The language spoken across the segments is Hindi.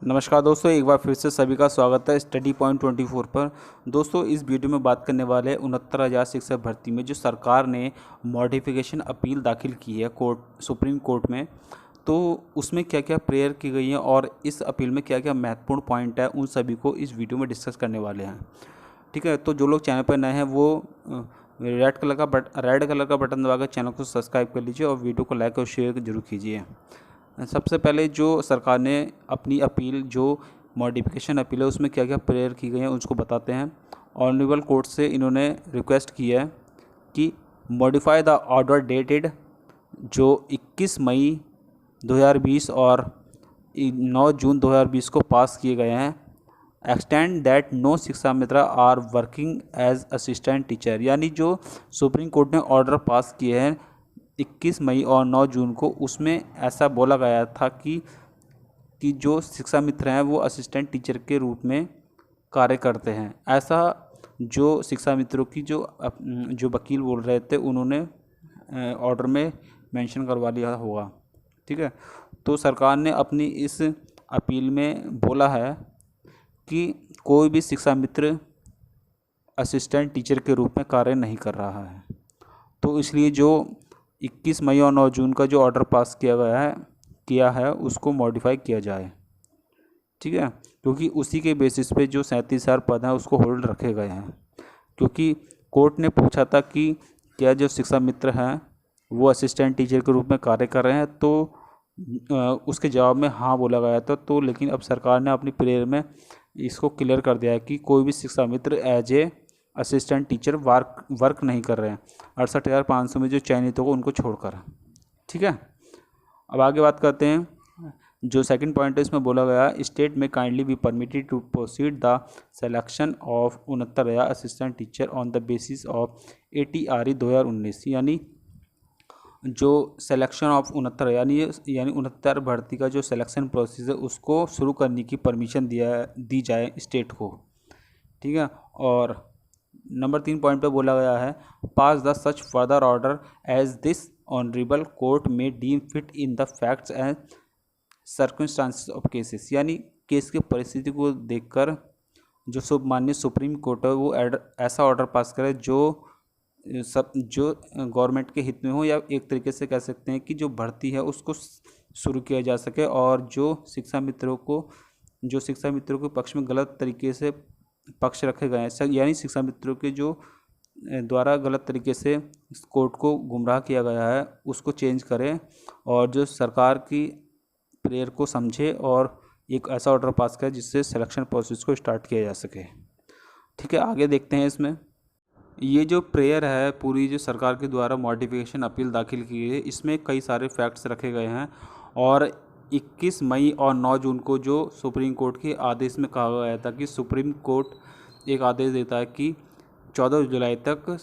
नमस्कार दोस्तों, एक बार फिर से सभी का स्वागत है स्टडी पॉइंट 24 पर। दोस्तों, इस वीडियो में बात करने वाले 69,000 शिक्षक भर्ती में जो सरकार ने मॉडिफिकेशन अपील दाखिल की है सुप्रीम कोर्ट में, तो उसमें क्या क्या प्रेयर की गई है और इस अपील में क्या क्या महत्वपूर्ण पॉइंट है, उन सभी को इस वीडियो में डिस्कस करने वाले हैं। ठीक है, तो जो लोग चैनल पर नए हैं वो रेड कलर का बटन दबाकर चैनल को सब्सक्राइब कर लीजिए और वीडियो को लाइक और शेयर जरूर कीजिए। सबसे पहले जो सरकार ने अपनी अपील, जो मॉडिफिकेशन अपील है, उसमें क्या क्या प्रेयर की गई है उसको बताते हैं। ऑनरेबल कोर्ट से इन्होंने रिक्वेस्ट की है कि मॉडिफाई द ऑर्डर डेटेड जो 21 मई 2020 और 9 जून 2020 को पास किए गए हैं। Extend that no Shiksha Mitra are working as assistant teacher, यानी जो सुप्रीम कोर्ट ने ऑर्डर पास किए हैं 21 मई और 9 जून को, उसमें ऐसा बोला गया था कि जो शिक्षा मित्र हैं वो असिस्टेंट टीचर के रूप में कार्य करते हैं। ऐसा जो शिक्षा मित्रों की जो वकील बोल रहे थे, उन्होंने ऑर्डर में मेंशन करवा लिया होगा। ठीक है, तो सरकार ने अपनी इस अपील में बोला है कि कोई भी शिक्षा मित्र असिस्टेंट टीचर के रूप में कार्य नहीं कर रहा है, तो इसलिए जो 21 मई और 9 जून का जो ऑर्डर पास किया है उसको मॉडिफाई किया जाए। ठीक है, क्योंकि उसी के बेसिस पे जो 37,000 पद हैं उसको होल्ड रखे गए हैं। क्योंकि कोर्ट ने पूछा था कि क्या जो शिक्षा मित्र हैं वो असिस्टेंट टीचर के रूप में कार्य कर रहे हैं, तो उसके जवाब में हाँ बोला गया था। तो लेकिन अब सरकार ने अपनी प्रेयर में इसको क्लियर कर दिया है कि कोई भी Shiksha Mitra as a assistant teacher work नहीं कर रहे हैं 68,500 में जो चयनित होगा उनको छोड़कर। ठीक है, अब आगे बात करते हैं। जो सेकंड पॉइंट है इसमें बोला गया, स्टेट में kindly be permitted to proceed the selection of 69,000 assistant teacher on the basis of ATRE 2019, यानी जो सिलेक्शन ऑफ 69 यानी 69 भर्ती का जो सिलेक्शन प्रोसेस है उसको शुरू करने की परमिशन दी जाए स्टेट को। ठीक है, और नंबर 3 पॉइंट पे बोला गया है, pass the such further order as this honourable court may deem fit in the facts and circumstances of cases, यानी केस की परिस्थिति को देखकर जो माननीय सुप्रीम कोर्ट है वो ऐसा ऑर्डर पास करे जो गवर्नमेंट के हित में हो, या एक तरीके से कह सकते हैं कि जो भर्ती है उसको शुरू किया जा सके, और जो शिक्षा मित्रों के पक्ष में गलत तरीके से पक्ष रखे गए हैं, यानी शिक्षा मित्रों के जो द्वारा गलत तरीके से कोर्ट को गुमराह किया गया है उसको चेंज करें, और जो सरकार की प्रेयर को समझे और एक ऐसा ऑर्डर पास करें जिससे सिलेक्शन प्रोसेस को स्टार्ट किया जा सके। ठीक है, आगे देखते हैं। इसमें ये जो प्रेयर है पूरी, जो सरकार के द्वारा मॉडिफिकेशन अपील दाखिल की है, इसमें कई सारे फैक्ट्स रखे गए हैं। और 21 मई और 9 जून को जो सुप्रीम कोर्ट के आदेश में कहा गया था कि सुप्रीम कोर्ट एक आदेश देता है कि 14 जुलाई तक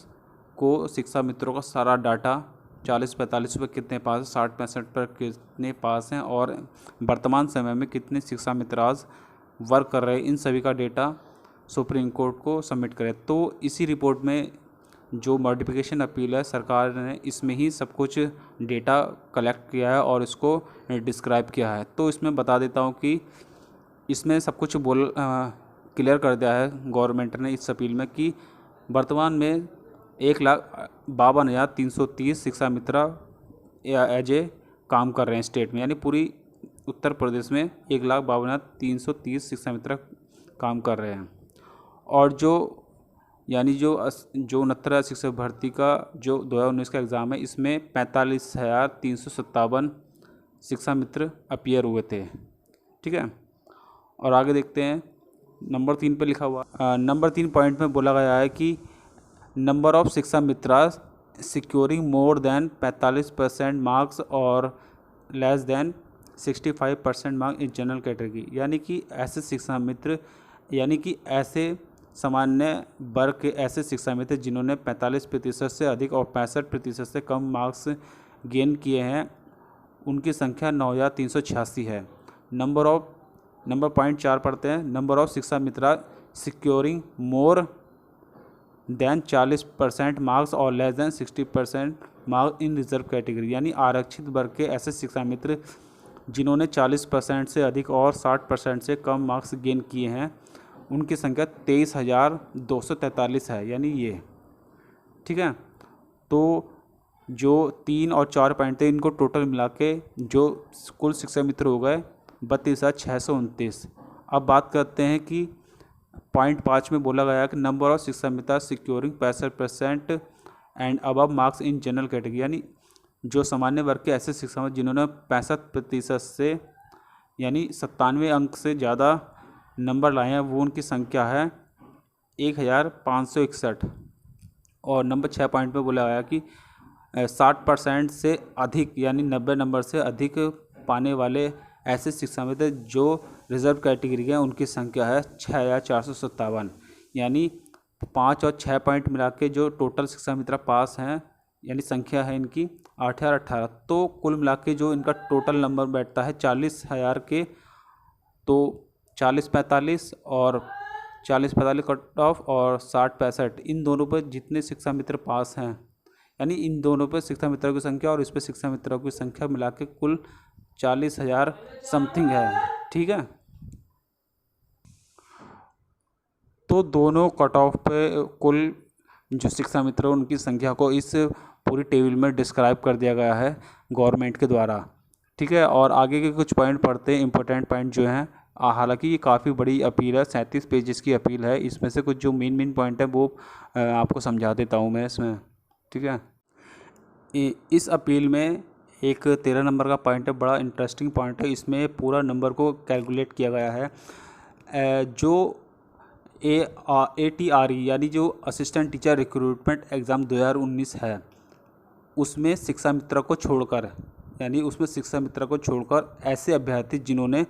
को शिक्षा मित्रों का सारा डाटा 40-45 पर कितने पास, 60-65 पर कितने पास हैं और वर्तमान समय में कितने शिक्षा मित्र आज वर्क कर रहे हैं, इन सभी का डेटा सुप्रीम कोर्ट को सबमिट करें। तो इसी रिपोर्ट में जो मॉडिफिकेशन अपील है, सरकार ने इसमें ही सब कुछ डेटा कलेक्ट किया है और इसको डिस्क्राइब किया है। तो इसमें बता देता हूँ कि इसमें सब कुछ क्लियर कर दिया है गवर्नमेंट ने इस अपील में कि वर्तमान में 1,52,330 शिक्षा मित्र एज ए काम कर रहे हैं स्टेट में, यानी पूरी उत्तर प्रदेश में 1,52,330 शिक्षा मित्र काम कर रहे हैं। और जो 69 शिक्षक भर्ती का जो 2019 का एग्ज़ाम है, इसमें 45,357 शिक्षा मित्र अपीयर हुए थे। ठीक है, और आगे देखते हैं। नंबर 3 पे लिखा हुआ, नंबर 3 पॉइंट में बोला गया है कि नंबर ऑफ शिक्षा मित्रा सिक्योरिंग मोर देन 45% मार्क्स और less than 65% marks in general category, यानी कि ऐसे शिक्षा मित्र, यानी कि ऐसे सामान्य वर्ग के ऐसे शिक्षा मित्र जिन्होंने 45% से अधिक और 65% से कम मार्क्स गेन किए हैं, उनकी संख्या 9,386 है। नंबर पॉइंट 4 पढ़ते हैं। नंबर ऑफ शिक्षा मित्रा सिक्योरिंग मोर देन 40% मार्क्स और less than 60% marks in reserve category, यानी आरक्षित वर्ग के ऐसे शिक्षा मित्र जिन्होंने 40% से अधिक और 60% से कम मार्क्स गेन किए हैं उनकी संख्या 23,243 है, यानी ये। ठीक है, तो जो 3 और 4 पॉइंट थे इनको टोटल मिला के जो कुल शिक्षा मित्र हो गए 32,629। अब बात करते हैं कि पॉइंट 5 में बोला गया कि number of Shiksha Mitra securing 65% and above marks in general category, यानी जो सामान्य वर्ग के ऐसे शिक्षा मित्र जिन्होंने 65% से यानी 97 अंक से ज़्यादा नंबर लाए हैं वो उनकी संख्या है 1,561। और नंबर 6 पॉइंट में बोला गया कि 60% से अधिक यानी 90 नंबर से अधिक पाने वाले ऐसे शिक्षा मित्र जो रिजर्व कैटेगरी के हैं उनकी संख्या है 6,457। यानी 5 और 6 पॉइंट मिला के जो टोटल शिक्षा मित्र पास हैं यानी संख्या है इनकी 8,018। तो कुल मिला के जो इनका टोटल नंबर बैठता है 40,000 के, तो 40-45 और 40-45 कट ऑफ और 60-65 इन दोनों पर जितने शिक्षा मित्र पास हैं यानी इन दोनों पर शिक्षा मित्रों की संख्या और इस पर शिक्षा मित्रों की संख्या मिला के कुल 40,000 समथिंग है। ठीक है, तो दोनों कट ऑफ पे कुल जो शिक्षा मित्र उनकी संख्या को इस पूरी टेबल में डिस्क्राइब कर दिया गया है गवर्नमेंट के द्वारा। ठीक है, और आगे के कुछ पॉइंट पढ़ते हैं, इंपॉर्टेंट पॉइंट जो हैं। हालांकि ये काफ़ी बड़ी अपील है, 37 पेजेस की अपील है। इसमें से कुछ जो मेन पॉइंट है वो आपको समझा देता हूँ मैं इसमें। ठीक है, इस अपील में एक 13 नंबर का पॉइंट है, बड़ा इंटरेस्टिंग पॉइंट है। इसमें पूरा नंबर को कैलकुलेट किया गया है। जो ATRE यानी जो असिस्टेंट टीचर रिक्रूटमेंट एग्ज़ाम 2019 है उसमें शिक्षा मित्र को छोड़कर ऐसे अभ्यर्थी जिन्होंने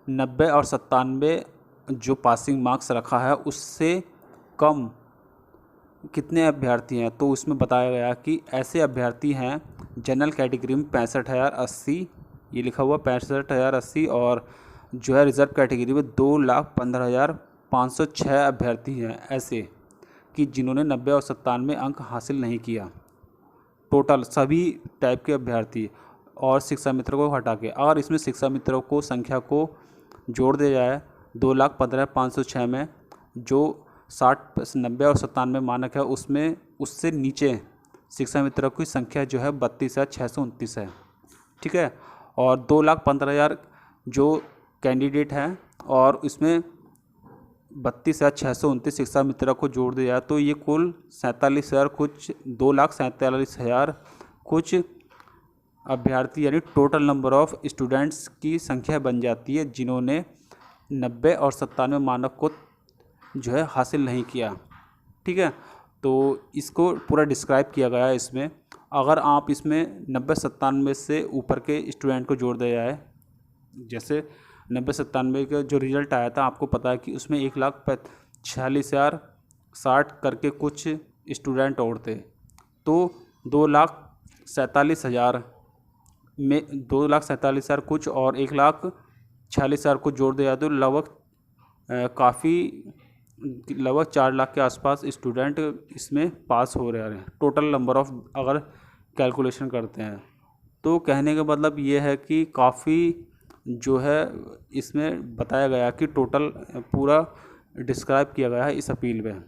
90 और 97 जो पासिंग मार्क्स रखा है उससे कम कितने अभ्यर्थी हैं, तो उसमें बताया गया कि ऐसे अभ्यर्थी हैं जनरल कैटेगरी में 65,080, ये लिखा हुआ 65,080, और जो है रिज़र्व कैटेगरी में 2,15,506 अभ्यर्थी हैं ऐसे कि जिन्होंने 90 और 97 अंक हासिल नहीं किया। टोटल सभी टाइप के अभ्यर्थी और शिक्षा मित्रों को हटा के, अगर इसमें शिक्षा मित्रों को संख्या को जोड़ दिया जाए 2,15,506 में जो 60, 90 और 97 मानक है उसमें उससे नीचे शिक्षा मित्रों की संख्या जो है 32,629 है। ठीक है, और 2,15,000 जो कैंडिडेट हैं और इसमें 32,629 शिक्षा मित्रों को जोड़ दिया जाए तो ये कुल 47,000 कुछ 2,47,000 कुछ अभ्यर्थी यानी टोटल नंबर ऑफ स्टूडेंट्स की संख्या बन जाती है जिन्होंने 90 और 97 मानक को जो है हासिल नहीं किया। ठीक है, तो इसको पूरा डिस्क्राइब किया गया है इसमें। अगर आप इसमें 90-97 से ऊपर के स्टूडेंट को जोड़ दिया जाए, जैसे 90-97 का जो रिज़ल्ट आया था आपको पता है कि उसमें 1,46,060 करके कुछ स्टूडेंट और थे, तो 2,47,000 में 2,47,000 कुछ और 1,46,000 को जोड़ दिया तो लगभग 4 लाख के आसपास स्टूडेंट इसमें पास हो रहे हैं टोटल नंबर ऑफ अगर कैलकुलेशन करते हैं। तो कहने का मतलब ये है कि काफ़ी जो है इसमें बताया गया कि टोटल पूरा डिस्क्राइब किया गया है इस अपील में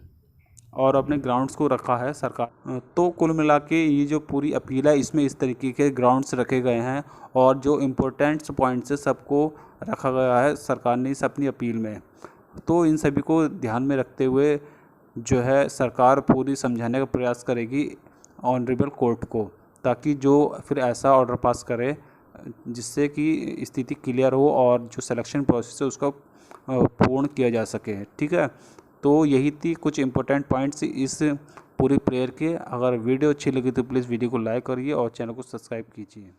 और अपने ग्राउंड्स को रखा है सरकार। तो कुल मिला के ये जो पूरी अपील है इसमें इस तरीके के ग्राउंड्स रखे गए हैं और जो इम्पोर्टेंट्स पॉइंट्स है सबको रखा गया है सरकार ने इस अपनी अपील में। तो इन सभी को ध्यान में रखते हुए जो है सरकार पूरी समझाने का प्रयास करेगी ऑनरेबल कोर्ट को, ताकि जो फिर ऐसा ऑर्डर पास करे जिससे कि स्थिति क्लियर हो और जो सिलेक्शन प्रोसेस है उसका पूर्ण किया जा सके। ठीक है, तो यही थी कुछ इंपॉर्टेंट पॉइंट्स इस पूरी प्रेयर के। अगर वीडियो अच्छी लगी तो प्लीज़ वीडियो को लाइक करिए और चैनल को सब्सक्राइब कीजिए।